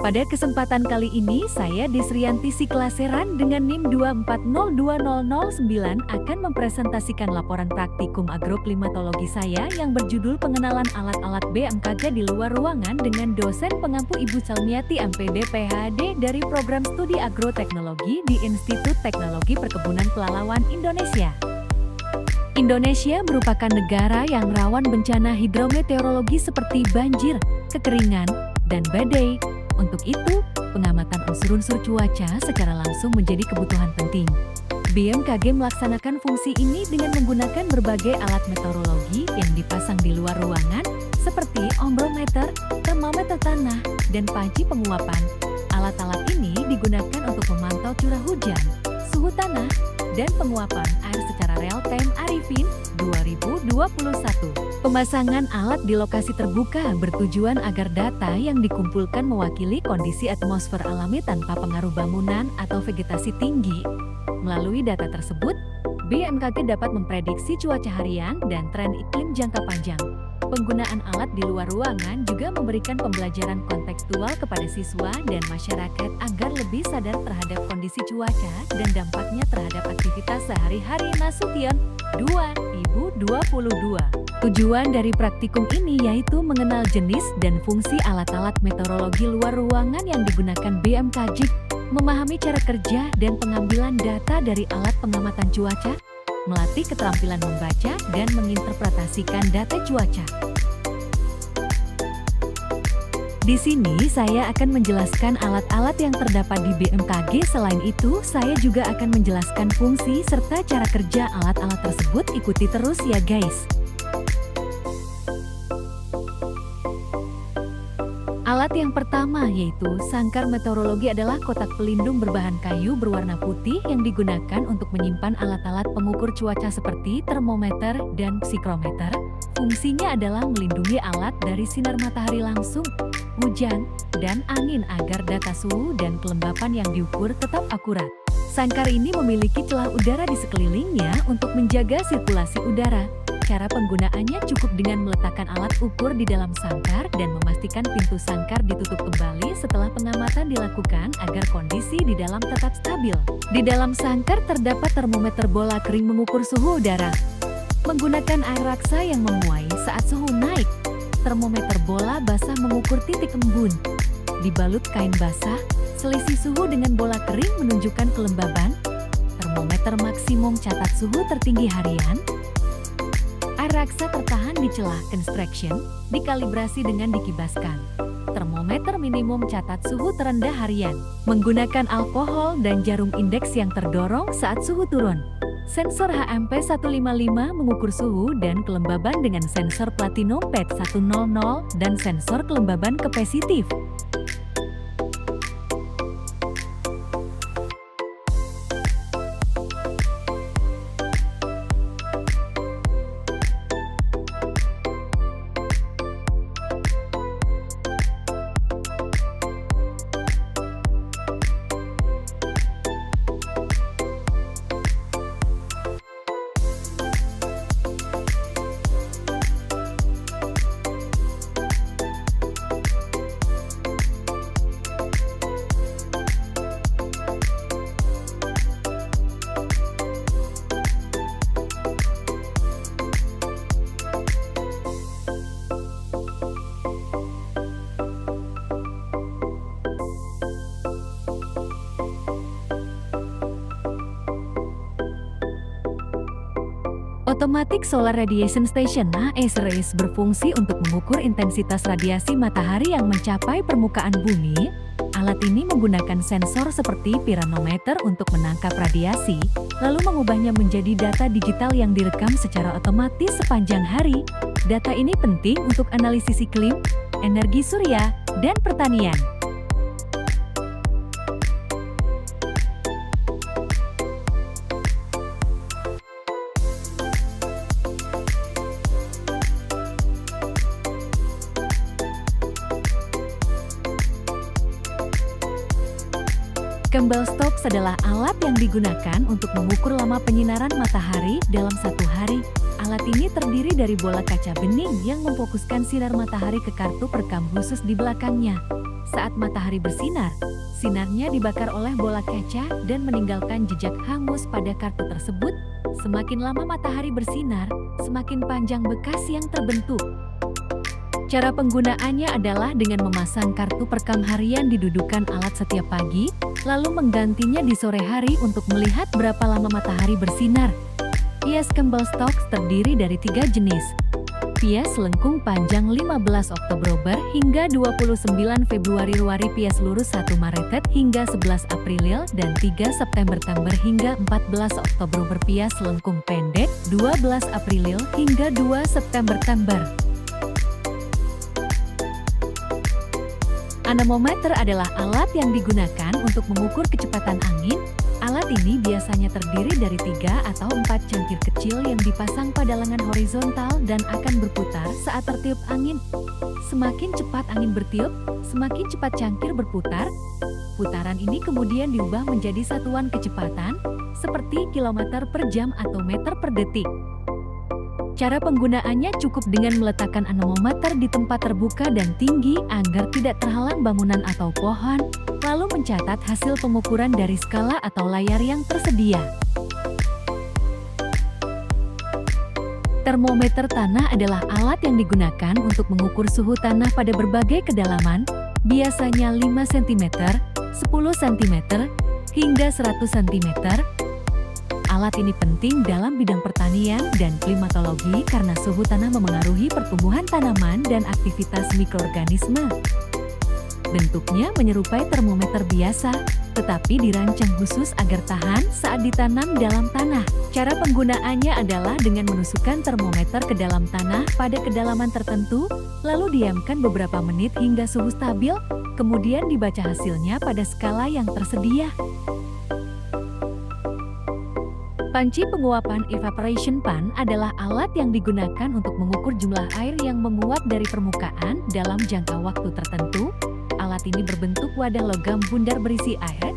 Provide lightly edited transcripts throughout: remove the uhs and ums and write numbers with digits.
Pada kesempatan kali ini, saya Desrianti Siklaseran dengan NIM 2402009 akan mempresentasikan laporan praktikum agroklimatologi saya yang berjudul Pengenalan Alat-alat BMKG di Luar Ruangan dengan dosen pengampu Ibu Salmiati MPD PhD dari Program Studi Agroteknologi di Institut Teknologi Perkebunan Pelalawan Indonesia. Indonesia merupakan negara yang rawan bencana hidrometeorologi seperti banjir, kekeringan, dan badai. Untuk itu, pengamatan unsur-unsur cuaca secara langsung menjadi kebutuhan penting. BMKG melaksanakan fungsi ini dengan menggunakan berbagai alat meteorologi yang dipasang di luar ruangan, seperti ombrometer, termometer tanah, dan panci penguapan. Alat-alat ini digunakan untuk memantau curah hujan, suhu tanah, dan penguapan air secara real-time Arifin 2021. Pemasangan alat di lokasi terbuka bertujuan agar data yang dikumpulkan mewakili kondisi atmosfer alami tanpa pengaruh bangunan atau vegetasi tinggi. Melalui data tersebut, BMKG dapat memprediksi cuaca harian dan tren iklim jangka panjang. Penggunaan alat di luar ruangan juga memberikan pembelajaran kontekstual kepada siswa dan masyarakat agar lebih sadar terhadap kondisi cuaca dan dampaknya terhadap aktivitas sehari-hari. Nasution 2022. Tujuan dari praktikum ini yaitu mengenal jenis dan fungsi alat-alat meteorologi luar ruangan yang digunakan BMKG, memahami cara kerja dan pengambilan data dari alat pengamatan cuaca, melatih keterampilan membaca dan menginterpretasikan data cuaca. Di sini saya akan menjelaskan alat-alat yang terdapat di BMKG. Selain itu, saya juga akan menjelaskan fungsi serta cara kerja alat-alat tersebut. Ikuti terus ya guys. Alat yang pertama yaitu sangkar meteorologi adalah kotak pelindung berbahan kayu berwarna putih yang digunakan untuk menyimpan alat-alat pengukur cuaca seperti termometer dan psikrometer. Fungsinya adalah melindungi alat dari sinar matahari langsung, hujan, dan angin agar data suhu dan kelembapan yang diukur tetap akurat. Sangkar ini memiliki celah udara di sekelilingnya untuk menjaga sirkulasi udara. Cara penggunaannya cukup dengan meletakkan alat ukur di dalam sangkar dan memastikan pintu sangkar ditutup kembali setelah pengamatan dilakukan agar kondisi di dalam tetap stabil. Di dalam sangkar terdapat termometer bola kering mengukur suhu udara. Menggunakan air raksa yang memuai saat suhu naik. Termometer bola basah mengukur titik embun. Dibalut kain basah, selisih suhu dengan bola kering menunjukkan kelembaban. Termometer maksimum catat suhu tertinggi harian. Air raksa tertahan di celah constriction, dikalibrasi dengan dikibaskan. Termometer minimum catat suhu terendah harian. Menggunakan alkohol dan jarum indeks yang terdorong saat suhu turun. Sensor HMP 155 mengukur suhu dan kelembaban dengan sensor platinum PET 100 dan sensor kelembaban kapasitif. Automatic Solar Radiation Station (ASRS) berfungsi untuk mengukur intensitas radiasi matahari yang mencapai permukaan bumi. Alat ini menggunakan sensor seperti piranometer untuk menangkap radiasi, lalu mengubahnya menjadi data digital yang direkam secara otomatis sepanjang hari. Data ini penting untuk analisis iklim, energi surya, dan pertanian. Campbell Stokes adalah alat yang digunakan untuk mengukur lama penyinaran matahari dalam satu hari. Alat ini terdiri dari bola kaca bening yang memfokuskan sinar matahari ke kartu perekam khusus di belakangnya. Saat matahari bersinar, sinarnya dibakar oleh bola kaca dan meninggalkan jejak hangus pada kartu tersebut. Semakin lama matahari bersinar, semakin panjang bekas yang terbentuk. Cara penggunaannya adalah dengan memasang kartu perekam harian di dudukan alat setiap pagi, lalu menggantinya di sore hari untuk melihat berapa lama matahari bersinar. Pias Campbell Stokes terdiri dari 3 jenis. Pias lengkung panjang 15 Oktober hingga 29 Februari, pias lurus 1 Maret hingga 11 April, dan 3 September hingga 14 Oktober, pias lengkung pendek 12 April hingga 2 September. Anemometer adalah alat yang digunakan untuk mengukur kecepatan angin. Alat ini biasanya terdiri dari 3 atau 4 cangkir kecil yang dipasang pada lengan horizontal dan akan berputar saat tertiup angin. Semakin cepat angin bertiup, semakin cepat cangkir berputar. Putaran ini kemudian diubah menjadi satuan kecepatan, seperti kilometer per jam atau meter per detik. Cara penggunaannya cukup dengan meletakkan anemometer di tempat terbuka dan tinggi agar tidak terhalang bangunan atau pohon, lalu mencatat hasil pengukuran dari skala atau layar yang tersedia. Termometer tanah adalah alat yang digunakan untuk mengukur suhu tanah pada berbagai kedalaman, biasanya 5 cm, 10 cm, hingga 100 cm. Alat ini penting dalam bidang pertanian dan klimatologi karena suhu tanah memengaruhi pertumbuhan tanaman dan aktivitas mikroorganisme. Bentuknya menyerupai termometer biasa, tetapi dirancang khusus agar tahan saat ditanam dalam tanah. Cara penggunaannya adalah dengan menusukkan termometer ke dalam tanah pada kedalaman tertentu, lalu diamkan beberapa menit hingga suhu stabil, kemudian dibaca hasilnya pada skala yang tersedia. Panci penguapan evaporation pan adalah alat yang digunakan untuk mengukur jumlah air yang menguap dari permukaan dalam jangka waktu tertentu. Alat ini berbentuk wadah logam bundar berisi air,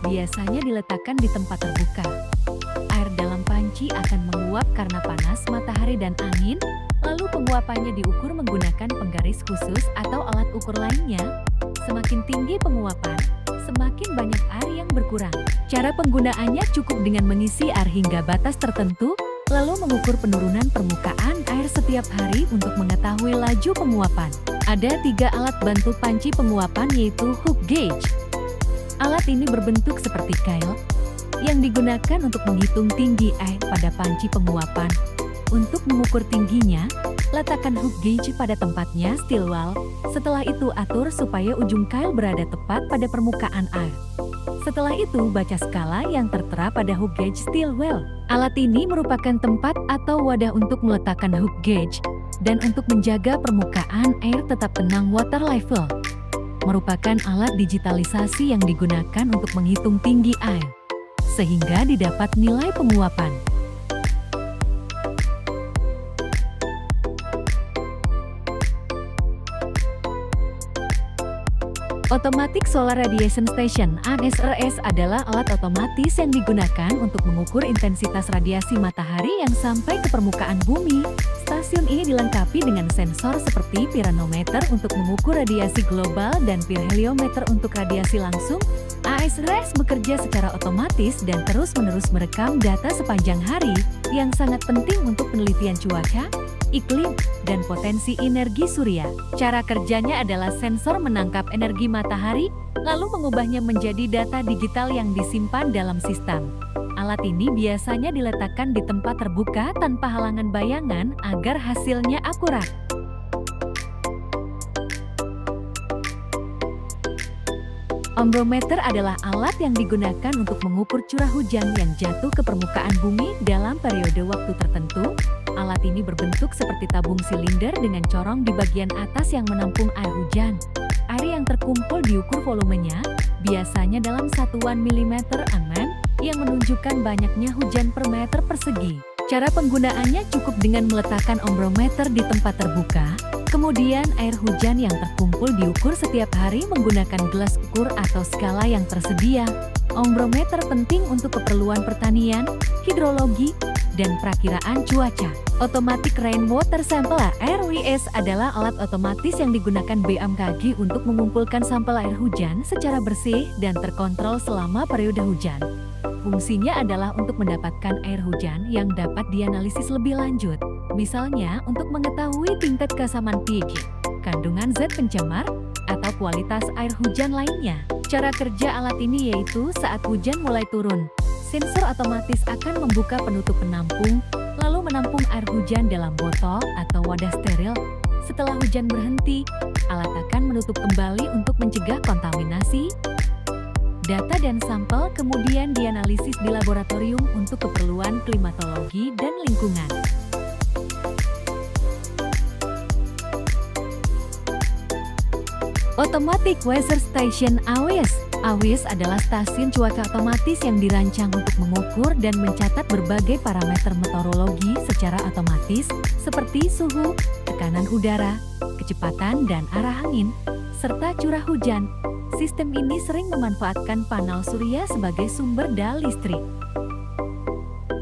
biasanya diletakkan di tempat terbuka. Air dalam panci akan menguap karena panas matahari dan angin, lalu penguapannya diukur menggunakan penggaris khusus atau alat ukur lainnya. Semakin tinggi penguapan, semakin banyak air yang berkurang. Cara penggunaannya cukup dengan mengisi air hingga batas tertentu, lalu mengukur penurunan permukaan air setiap hari untuk mengetahui laju penguapan. Ada 3 alat bantu panci penguapan, yaitu hook gauge. Alat ini berbentuk seperti kail, yang digunakan untuk menghitung tinggi air pada panci penguapan. Untuk mengukur tingginya, letakkan hook gauge pada tempatnya steel well. Setelah itu atur supaya ujung kail berada tepat pada permukaan air. Setelah itu baca skala yang tertera pada hook gauge steel well. Alat ini merupakan tempat atau wadah untuk meletakkan hook gauge dan untuk menjaga permukaan air tetap tenang. Water level merupakan alat digitalisasi yang digunakan untuk menghitung tinggi air, sehingga didapat nilai penguapan. Automatic Solar Radiation Station (ASRS) adalah alat otomatis yang digunakan untuk mengukur intensitas radiasi matahari yang sampai ke permukaan bumi. Stasiun ini dilengkapi dengan sensor seperti piranometer untuk mengukur radiasi global dan pirheliometer untuk radiasi langsung. ASRS bekerja secara otomatis dan terus-menerus merekam data sepanjang hari, yang sangat penting untuk penelitian cuaca, iklim, dan potensi energi surya. Cara kerjanya adalah sensor menangkap energi matahari, lalu mengubahnya menjadi data digital yang disimpan dalam sistem. Alat ini biasanya diletakkan di tempat terbuka tanpa halangan bayangan agar hasilnya akurat. Ombrometer adalah alat yang digunakan untuk mengukur curah hujan yang jatuh ke permukaan bumi dalam periode waktu tertentu. Alat ini berbentuk seperti tabung silinder dengan corong di bagian atas yang menampung air hujan. Air yang terkumpul diukur volumenya, biasanya dalam satuan milimeter mm, yang menunjukkan banyaknya hujan per meter persegi. Cara penggunaannya cukup dengan meletakkan ombrometer di tempat terbuka, kemudian air hujan yang terkumpul diukur setiap hari menggunakan gelas ukur atau skala yang tersedia. Ombrometer penting untuk keperluan pertanian, hidrologi, dan perakiraan cuaca. Automatic Rainwater Sample (ARWS) adalah alat otomatis yang digunakan BMKG untuk mengumpulkan sampel air hujan secara bersih dan terkontrol selama periode hujan. Fungsinya adalah untuk mendapatkan air hujan yang dapat dianalisis lebih lanjut, misalnya untuk mengetahui tingkat keasaman pH, kandungan zat pencemar, atau kualitas air hujan lainnya. Cara kerja alat ini yaitu saat hujan mulai turun, sensor otomatis akan membuka penutup penampung, lalu menampung air hujan dalam botol atau wadah steril. Setelah hujan berhenti, alat akan menutup kembali untuk mencegah kontaminasi. Data dan sampel kemudian dianalisis di laboratorium untuk keperluan klimatologi dan lingkungan. Automatic Weather Station (AWS). AWS adalah stasiun cuaca otomatis yang dirancang untuk mengukur dan mencatat berbagai parameter meteorologi secara otomatis, seperti suhu, tekanan udara, kecepatan dan arah angin, serta curah hujan. Sistem ini sering memanfaatkan panel surya sebagai sumber daya listrik.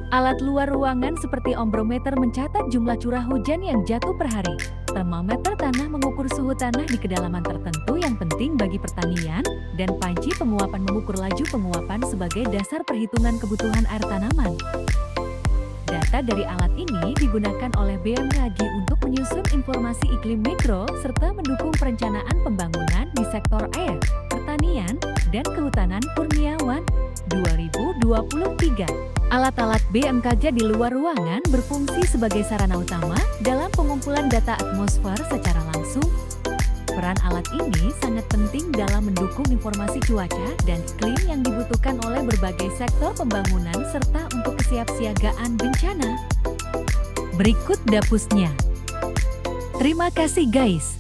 Alat luar ruangan seperti ombrometer mencatat jumlah curah hujan yang jatuh per hari. Termometer tanah mengukur suhu tanah di kedalaman tertentu yang penting bagi pertanian, dan panci penguapan mengukur laju penguapan sebagai dasar perhitungan kebutuhan air tanaman. Data dari alat ini digunakan oleh BMKG untuk menyusun informasi iklim mikro serta mendukung perencanaan pembangunan di sektor air, pertanian, dan kehutanan. Kurniawan, 2023. Alat-alat BMKG di luar ruangan berfungsi sebagai sarana utama dalam pengumpulan data atmosfer secara langsung. Peran alat ini sangat penting dalam mendukung informasi cuaca dan iklim yang dibutuhkan oleh berbagai sektor pembangunan serta untuk kesiapsiagaan bencana. Berikut dapusnya. Terima kasih guys.